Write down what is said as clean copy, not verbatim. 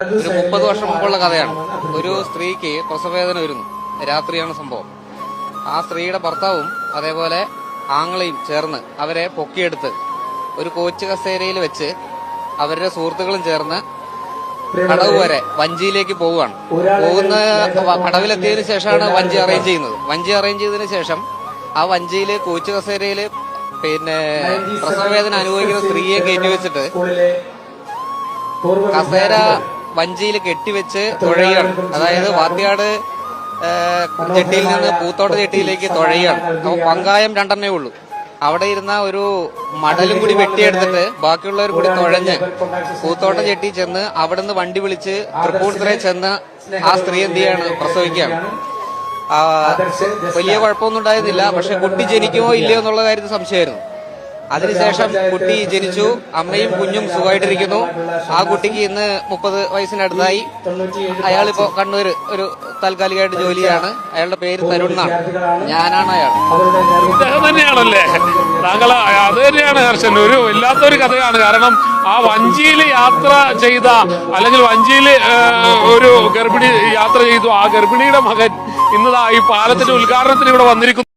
ഒരു 30 വർഷം മുമ്പുള്ള കഥയാണ്. ഒരു സ്ത്രീക്ക് പ്രസവവേദന വരുന്നു. രാത്രിയാണ് സംഭവം. ആ സ്ത്രീയുടെ ഭർത്താവും അതേപോലെ ആങ്ങളെയും ചേർന്ന് അവരെ പൊക്കിയെടുത്ത് ഒരു കോച്ച് കസേരയിൽ വെച്ച് അവരുടെ സുഹൃത്തുക്കളും ചേർന്ന് കടവ് വരെ വഞ്ചിയിലേക്ക് പോവുകയാണ്. കടവിലെത്തിയതിനു ശേഷമാണ് വഞ്ചി അറേഞ്ച് ചെയ്യുന്നത്. വഞ്ചി അറേഞ്ച് ചെയ്തതിനു ശേഷം ആ വഞ്ചിയില് കോച്ച് കസേരയില് പ്രസവവേദന അനുഭവിക്കുന്ന സ്ത്രീയെ കയറ്റിവെച്ചിട്ട് കസേര വഞ്ചിയിൽ കെട്ടിവെച്ച് തുഴയാണ്. അതായത് വാത്തിയാട് ജെട്ടിയിൽ നിന്ന് പൂത്തോട്ട ജെട്ടിയിലേക്ക് തുഴയാണ്. അപ്പൊ പങ്കായം 2 ഉള്ളൂ. അവിടെ ഇരുന്ന ഒരു മടലും കൂടി വെട്ടിയെടുത്തിട്ട് ബാക്കിയുള്ളവർ കൂടി തുഴഞ്ഞ് പൂത്തോട്ട ജെട്ടി ചെന്ന് അവിടെ നിന്ന് വണ്ടി വിളിച്ച് തൃപ്പൂണിത്തുറ ചെന്ന് ആ സ്ത്രീ എന്ത് ചെയ്യാണ്, പ്രസവിക്കുകയാണ്. വലിയ കുഴപ്പമൊന്നും ഉണ്ടായിരുന്നില്ല. പക്ഷെ കുട്ടി ജനിക്കുമോ ഇല്ലയോ എന്നുള്ള കാര്യത്തിൽ സംശയമായിരുന്നു. അതിനുശേഷം കുട്ടി ജനിച്ചു. അമ്മയും കുഞ്ഞും സുഖമായിട്ടിരിക്കുന്നു. ആ കുട്ടിക്ക് ഇന്ന് 30 വയസ്സിനടുത്തായി. അയാളിപ്പോ കണ്ണൂർ ഒരു താൽക്കാലികമായിട്ട് ജോലിയാണ്. അയാളുടെ പേര് തരുൺ എന്നാണ്. ഞാനാണ് അയാൾ. ഇദ്ദേഹം തന്നെയാണല്ലേ താങ്കൾ? അത് തന്നെയാണ് ഹർഷൻ. ഒരു വല്ലാത്തൊരു കഥയാണ്. കാരണം ആ വഞ്ചിയിൽ യാത്ര ചെയ്ത, അല്ലെങ്കിൽ വഞ്ചിയിൽ ഒരു ഗർഭിണി യാത്ര ചെയ്തു. ആ ഗർഭിണിയുടെ മകൻ ഇന്നതാ ഈ പാലത്തിന്റെ ഉദ്ഘാടനത്തിന് ഇവിടെ വന്നിരിക്കുന്നു.